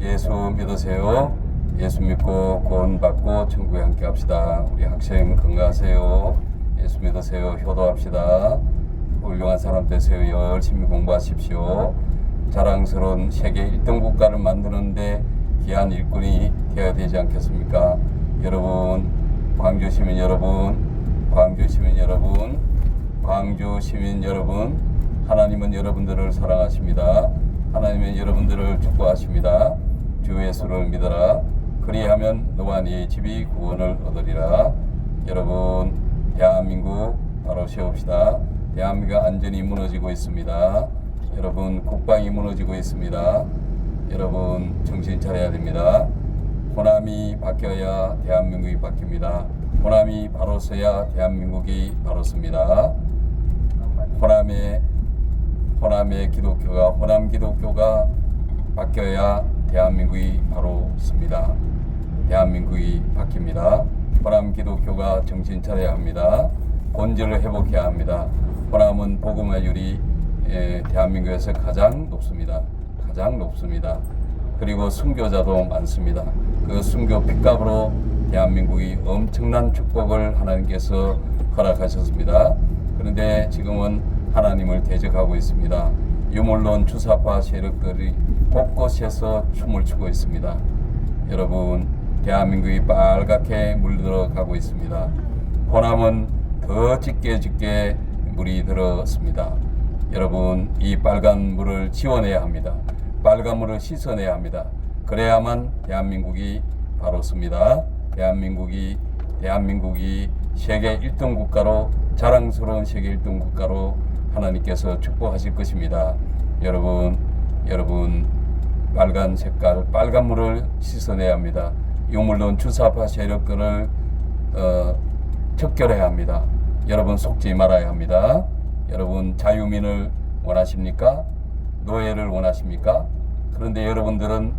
예수 믿으세요. 예수 믿고 구원받고 천국에 함께 합시다. 우리 학생 건강하세요. 예수 믿으세요. 효도합시다. 훌륭한 사람 되세요. 열심히 공부하십시오. 자랑스러운 세계 1등 국가를 만드는데 귀한 일꾼이 되어야 되지 않겠습니까? 여러분, 광주 시민 여러분, 광주 시민 여러분, 광주 시민 여러분, 하나님은 여러분들을 사랑하십니다. 하나님은 여러분들을 축복하십니다. 주 예수를 믿어라. 그리하면 너와 네 집이 구원을 얻으리라. 여러분, 대한민국 바로 세웁시다. 대한민국이 완전히 무너지고 있습니다. 여러분, 국방이 무너지고 있습니다. 여러분, 정신 차려야 됩니다. 호남이 바뀌어야 대한민국이 바뀝니다. 호남이 바로 서야 대한민국이 바로 섭니다. 호남의 기독교가, 호남 기독교가 바뀌어야 대한민국이 바로 섭니다. 대한민국이 바뀝니다. 호남 기독교가 정신 차려야 합니다. 본질을 회복해야 합니다. 호남은 복음화율이 대한민국에서 가장 높습니다. 가장 높습니다. 그리고 순교자도 많습니다. 그 순교 핏값으로 대한민국이 엄청난 축복을 하나님께서 허락하셨습니다. 그런데 지금은 하나님을 대적하고 있습니다. 유물론 주사파 세력들이 곳곳에서 춤을 추고 있습니다. 여러분, 대한민국이 빨갛게 물들어가고 있습니다. 호남은 더 짙게 물이 들었습니다. 여러분, 이 빨간 물을 지워내야 합니다. 빨간 물을 씻어내야 합니다. 그래야만 대한민국이 바로 섭니다. 대한민국이 세계 1등 국가로, 자랑스러운 세계 1등 국가로 하나님께서 축복하실 것입니다. 여러분, 빨간 색깔, 빨간 물을 씻어내야 합니다. 유물론 주사파 세력들을 척결해야 합니다. 여러분, 속지 말아야 합니다. 여러분, 자유민을 원하십니까? 노예를 원하십니까? 그런데 여러분들은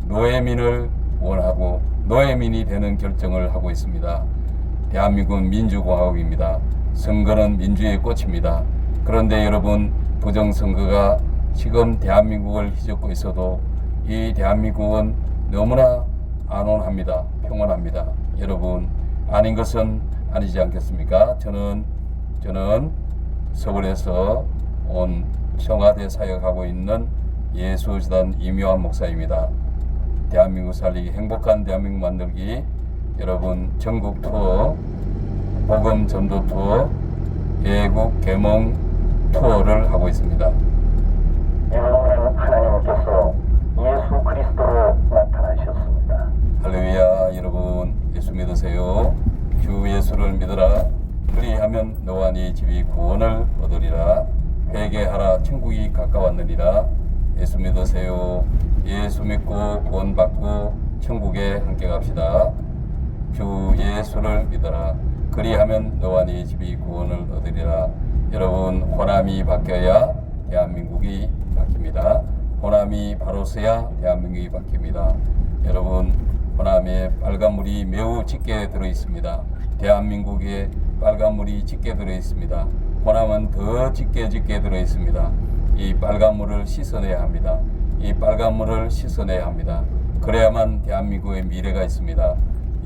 노예민을 원하고 노예민이 되는 결정을 하고 있습니다. 대한민국은 민주공화국입니다. 선거는 민주의 꽃입니다. 그런데 여러분, 부정선거가 지금 대한민국을 휘젓고 있어도 이 대한민국은 너무나 안온합니다. 평온합니다. 여러분, 아닌 것은 아니지 않겠습니까? 저는 서울에서 온 청와대 사역하고 있는 예수재단 이묘한 목사입니다. 대한민국 살리기, 행복한 대한민국 만들기, 여러분 전국 투어, 복음 전도 투어, 외국 계몽 투어를 하고 있습니다. 영원한 하나님께서 예수 그리스도로 나타나셨습니다. 할렐루야. 여러분, 예수 믿으세요. 주 예수를 믿어라. 그리하면 너와 네 집이 구원을 얻으리라. 회개하라. 천국이 가까웠느니라. 예수 믿으세요. 예수 믿고 구원받고 천국에 함께 갑시다. 주 예수를 믿어라. 그리하면 너와 네 집이 구원을 얻으리라. 여러분, 호남이 바뀌어야 대한민국이 바뀝니다. 호남이 바로 서야 대한민국이 바뀝니다. 여러분, 호남에 빨간물이 매우 짙게 들어 있습니다. 대한민국에 빨간물이 짙게 들어 있습니다. 호남은 더 짙게 들어 있습니다. 이 빨간물을 씻어내야 합니다. 이 빨간물을 씻어내야 합니다. 그래야만 대한민국의 미래가 있습니다.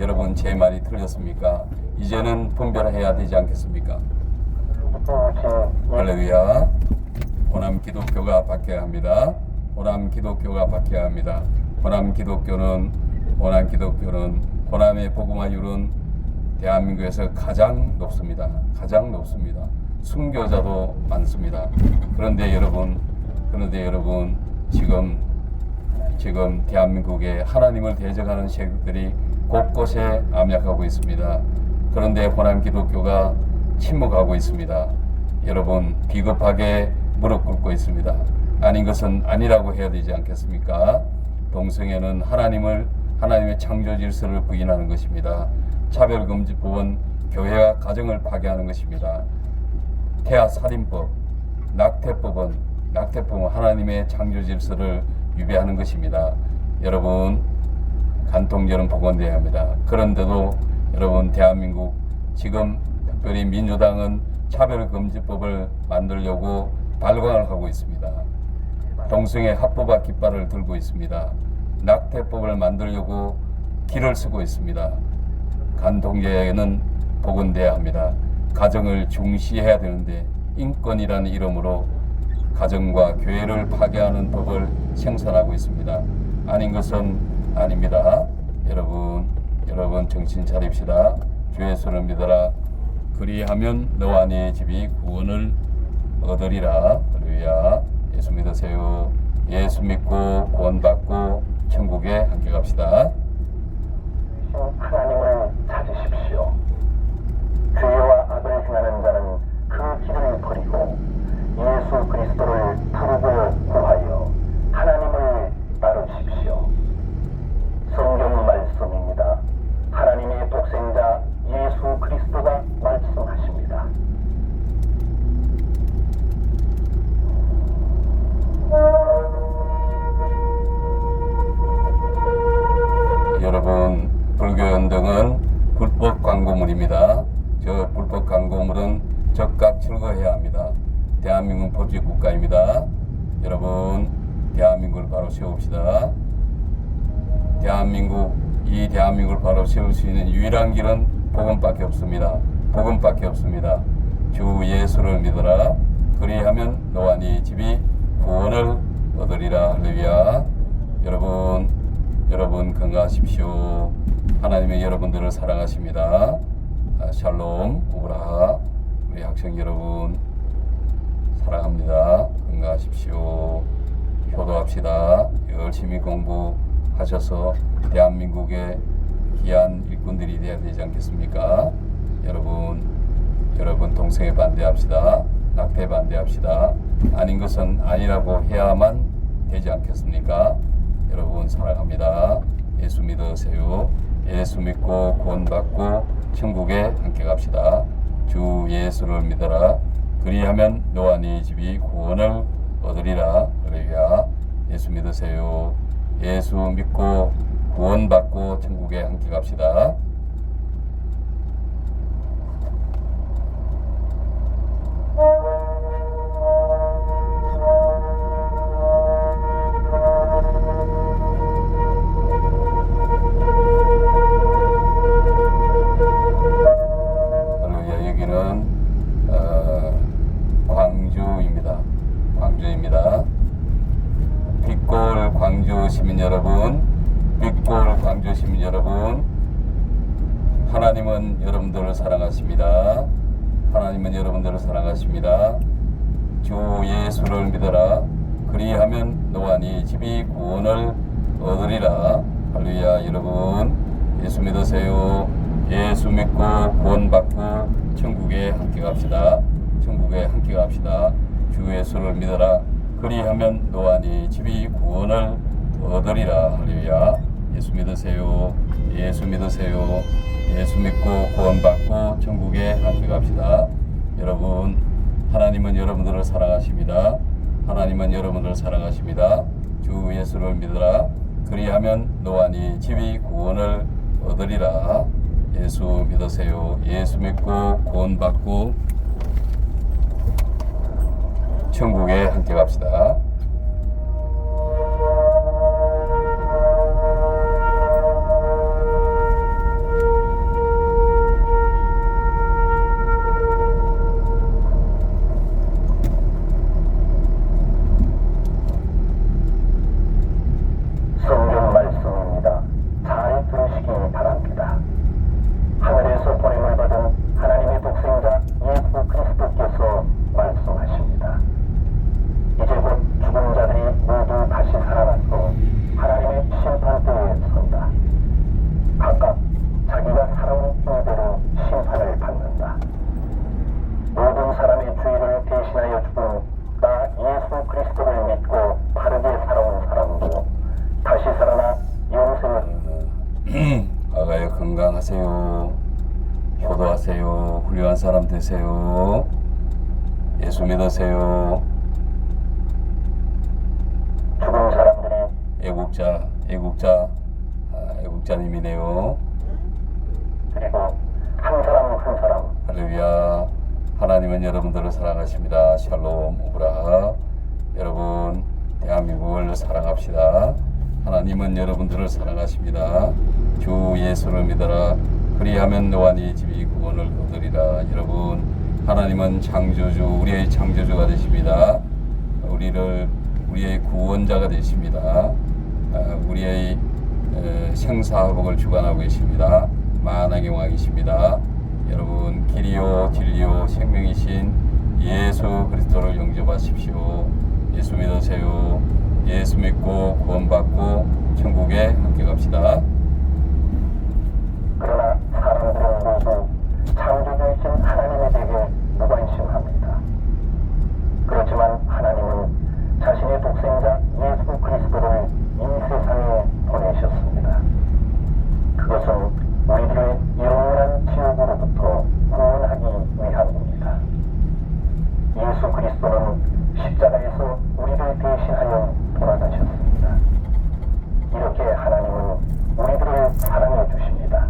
여러분, 제 말이 틀렸습니까? 이제는 분별해야 되지 않겠습니까? 할렐루야. 호남 기독교가 바뀌어야 합니다. 호남 기독교가 바뀌어야 합니다. 호남 기독교는 호남의 복음화율은 대한민국에서 가장 높습니다. 가장 높습니다. 순교자도 많습니다. 그런데 여러분, 지금 대한민국에 하나님을 대적하는 세력들이 곳곳에 암약하고 있습니다. 그런데 호남 기독교가 침묵하고 있습니다. 여러분, 비겁하게 무릎 꿇고 있습니다. 아닌 것은 아니라고 해야 되지 않겠습니까? 동성애는 하나님의 창조 질서를 부인하는 것입니다. 차별금지법은 교회와 가정을 파괴하는 것입니다. 태아살인법, 낙태법은 하나님의 창조 질서를 위배하는 것입니다. 여러분, 간통죄는 복원돼야 합니다. 그런데도 여러분, 대한민국 지금 특별히 민주당은 차별금지법을 만들려고 발광을 하고 있습니다. 동성애 합법화 깃발을 들고 있습니다. 낙태법을 만들려고 길을 쓰고 있습니다. 간통죄는 복원돼야 합니다. 가정을 중시해야 되는데 인권이라는 이름으로 가정과 교회를 파괴하는 법을 생산하고 있습니다. 아닌 것은 아닙니다. 여러분 정신 차립시다. 주 예수를 믿어라. 그리하면 너와 네 집이 구원을 얻으리라. 할렐루야. 예수 믿으세요. 예수 믿고 구원받고 천국에 함께 갑시다. 하나님을 찾으십시오. 죄와 악을 행하는 자는 그 길을 버리고 예수 그리스도를 부르고 구하여 하나님을 따르십시오. 성경 말씀입니다. 하나님의 독생자 예수 그리스도가 말씀하십니다. 여러분, 불교연등은 불법 광고물입니다. 저 불법 광고물은 적각 철거해야 합니다. 대한민국 법치국가입니다. 여러분, 대한민국을 바로 세웁시다. 이 대한민국을 바로 세울 수 있는 유일한 길은 복음밖에 없습니다. 복음밖에 없습니다. 주 예수를 믿어라. 그리하면 너와 네 집이 구원을 얻으리라. 할렐루야. 여러분 건강하십시오. 하나님의 여러분들을 사랑하십니다. 샬롬 오브라. 우리 학생 여러분 사랑합니다. 건강하십시오. 효도합시다. 열심히 공부하셔서 대한민국의 귀한 일꾼들이 되어야 되지 않겠습니까? 여러분 동성애 반대합시다. 낙태 반대합시다. 아닌 것은 아니라고 해야만 되지 않겠습니까? 여러분 사랑합니다. 예수 믿으세요. 예수 믿고 구원받고 천국에 함께 갑시다. 주 예수를 믿어라. 그리하면 너와 네 집이 구원을 얻으리라. 할렐루야. 예수 믿으세요. 예수 믿고 구원받고 천국에 함께 갑시다. 할렐루야. 여기는 광주입니다. 빛골 광주 시민 여러분, 빛골 광주 시민 여러분, 하나님은 여러분들을 사랑하십니다. 하나님은 여러분들을 사랑하십니다. 주 예수를 믿어라. 그리하면 너와 네 집이 구원을 얻으리라. 할렐루야. 여러분 예수 믿으세요. 예수 믿고 구원받고 천국에 함께 갑시다. 천국에 함께 갑시다. 주 예수를 믿어라. 그리하면 너와 네 집이 구원을 얻으리라. 할렐루야. 예수 믿으세요. 예수 믿으세요. 예수 믿고 구원받고 천국에 함께 갑시다. 여러분, 하나님은 여러분들을 사랑하십니다. 하나님은 여러분들을 사랑하십니다. 주 예수를 믿어라. 그리하면 너와 네 집이 구원을 얻으리라. 예수 믿으세요. 예수 믿고 구원받고 천국에 함께 갑시다. 성경 말씀입니다. 잘 들으시기 바랍니다. 하늘에서 보냄을 받은 하나님의 독생자 예수 그리스도께서 말씀하십니다. 이제 곧 죽은 자들이 모두 다시 살아나서 하나님의 심판대에 선다. 각각 자기가 살아온 힘대로 심판을 받는다. 모든 사람의 죄를 대신하여 죽은 나 예수 그리스도를 믿고 바르게 살아온 사람도 다시 살아나 영생을 아가요, 건강하세요. 효도하세요. 훌륭한 사람 되세요. 예수 믿으세요. 죽은 사람들이 애국자님이네요. 그리고 한 사람 한 사람 할렐루야. 하나님 하나님은 여러분들을 사랑하십니다. 샬롬 오브라. 여러분 대한민국을 사랑합시다. 하나님은 여러분들을 사랑하십니다. 주 예수를 믿어라. 그리하면 너와 네 집이 구원을 얻으리라. 여러분 하나님은 창조주, 우리의 창조주가 되십니다. 우리의 구원자가 되십니다. 우리의 생사화복을 주관하고 계십니다. 만왕의 왕이십니다. 여러분 길이요 진리요 생명이신 예수 그리스도를 영접하십시오. 예수 믿으세요. 예수 믿고 구원받고 천국에 함께 갑시다. 그러나 사람들은 모두 창조주이신 하나님에게 무관심합니다. 그렇지만 하나님은 자신의 독생자 예수 그리스도를 이 세상에 보내셨습니다. 그것은 우리들을 영원한 지옥으로부터 구원하기 위함입니다. 예수 그리스도는 십자가에서 우리를 대신하여 돌아가셨습니다. 이렇게 하나님은 우리들을 사랑해 주십니다.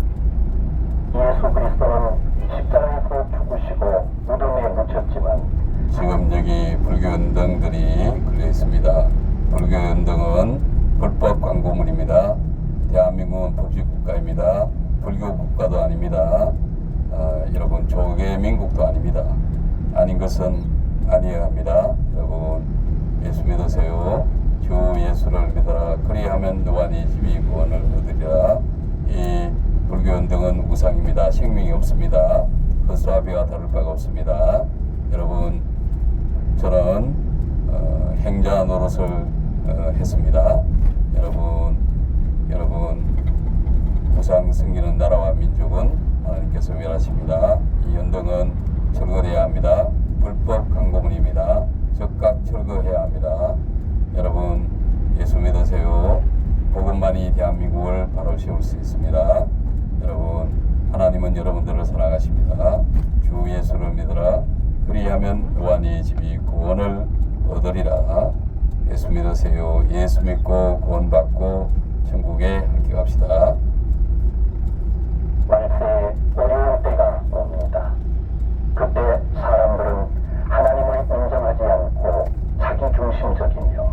예수 그리스도는 십자가에서 죽으시고 무덤에 묻혔지만 지금 여기 불교운동들이 걸려 있습니다. 불교운동은 불법 광고물입니다. 대한민국은 법치국가입니다. 불교 국가도 아닙니다. 여러분 조계민국도 아닙니다. 아닌 것은 아니어야 합니다. 여러분 예수 믿으세요. 주 예수를 믿어라. 그리하면 너와 네 집이 구원을 얻으리라. 이 불교운동은 우상입니다. 생명이 없습니다. 헛수아비와 다를 바가 없습니다. 여러분 저는 행자 노릇을 했습니다. 여러분 우상 섬기는 나라와 민족은 하나님께서 멸하십니다. 이 운동은 철거해야 합니다. 불법 광고문입니다. 즉각 철거해야 합니다. 여러분 예수 믿으세요. 복음만이 대한민국을 바로 세울 수 있습니다. 여러분 하나님은 여러분들을 사랑하십니다. 주 예수를 믿어라. 그리하면 너와 네 집이 구원을 얻으리라. 예수 믿으세요. 예수 믿고 구원받고 천국에 함께 갑시다. 말세에 어려울 때가 옵니다. 그때 사람들은 하나님을 인정하지 않고 자기중심적이며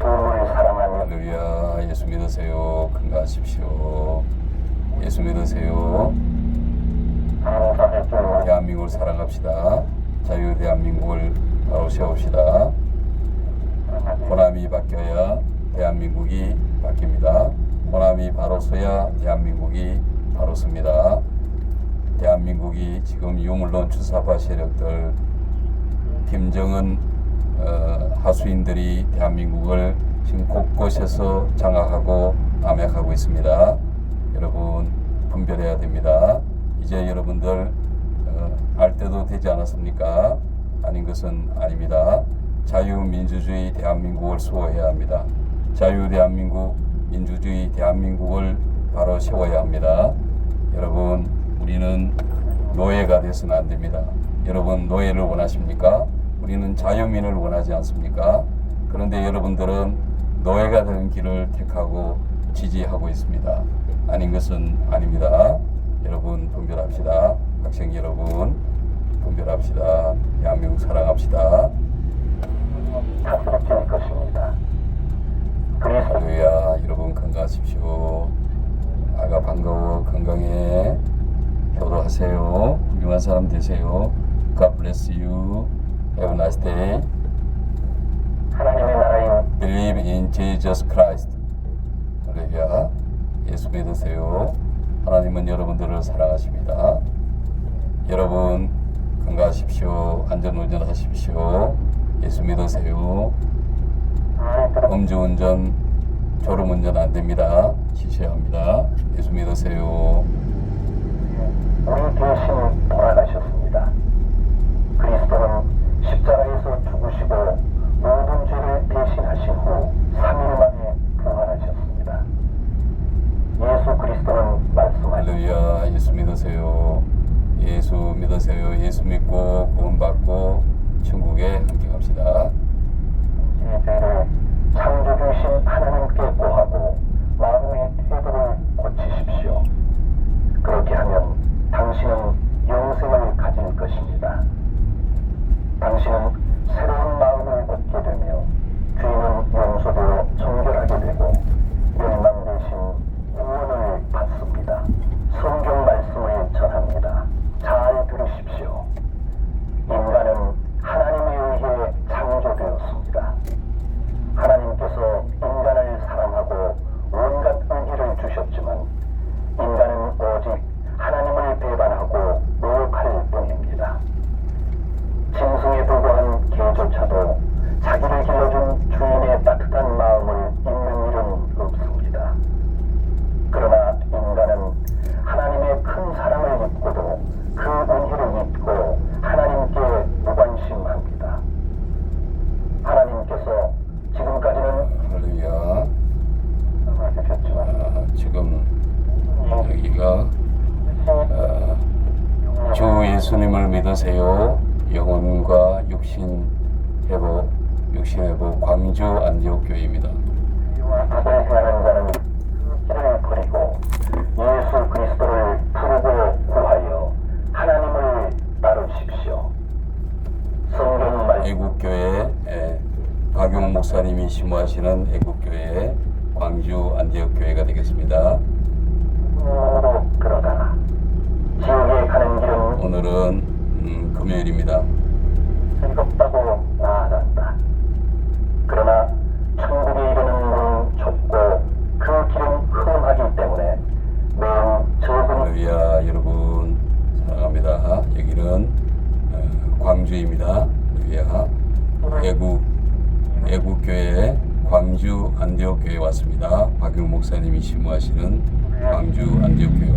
돈을 사랑하며 할렐루야. 예수 믿으세요. 건강하십시오. 예수 믿으세요. 감사할 줄 대한민국을 사랑합시다. 자유 대한민국을 바로 세웁시다. 호남이 바뀌어야 대한민국이 바뀝니다. 호남이 바로 서야 대한민국이 바로 섭니다. 대한민국이 지금 유물론 주사파 세력들 김정은 하수인들이 대한민국을 지금 곳곳에서 장악하고 암약하고 있습니다. 여러분 분별해야 됩니다. 이제 여러분들 알 때도 되지 않았습니까? 아닌 것은 아닙니다. 자유민주주의 대한민국을 수호해야 합니다. 자유대한민국, 민주주의 대한민국을 바로 세워야 합니다. 여러분 우리는 노예가 되어서는 안 됩니다. 여러분 노예를 원하십니까? 우리는 자유민을 원하지 않습니까? 그런데 여러분들은 노예가 되는 길을 택하고 지지하고 있습니다. 아닌 것은 아닙니다. 여러분 분별합시다. 학생 여러분 분별합시다. 대한민국 사랑합시다. 다스려질 것입니다. 그리스도 할렐루야. 여러분 건강하십시오. 아가 반가워. 건강해. 효도하세요. 훌륭한 사람 되세요. God bless you. Have a nice day. 하나님의 나라인 Believe in Jesus Christ. 할렐루야. 예수 믿으세요. 하나님은 여러분들을 사랑하십니다. 여러분 건강하십시오. 안전운전하십시오. 예수 믿으세요. 음주운전, 졸음운전 안 됩니다. 지셔야 합니다. 예수 믿으세요. 우리 대신 돌아가셨습니다. 그리스도는 십자가에서 죽으시고 모든 죄를 대신하신 후 3일 만에 부활하셨습니다. 예수 그리스도는 말씀하셨습니다. 할렐루야. 예수 믿으세요. 예수 믿으세요. 예수 믿고 구원받고 천국에 함께 갑시다. 이 죄를 창조주신 하나님께 고하고 마음의 태도를 고치십시오. 그렇게 하면 당신은 영생을 가질 것입니다. 예수님을 믿으세요. 영혼과 육신 회복 광주 안디옥 교회입니다. 와 악을 행하는 자는 그 길을 버리고 예수 그리스도를 부르고 구하여 하나님을 따르십시오. 성경 말씀 애국교회 박용 목사님이 심호하시는 애국교회 광주 안디옥 교회가 되겠습니다. 으로 들어가라. 지옥에 가는 길은 오늘은 금요일입니다. 즐겁다고 나아갔다. 그러나 천국에 이르는 문은 좁고 그 길은 험하기 때문에 매우 적은 할렐루야 여러분 사랑합니다. 여기는 광주입니다. 할렐루야 애국교회 광주 안디옥 교회 왔습니다. 박용 목사님이 심호하시는 광주 안디옥 교회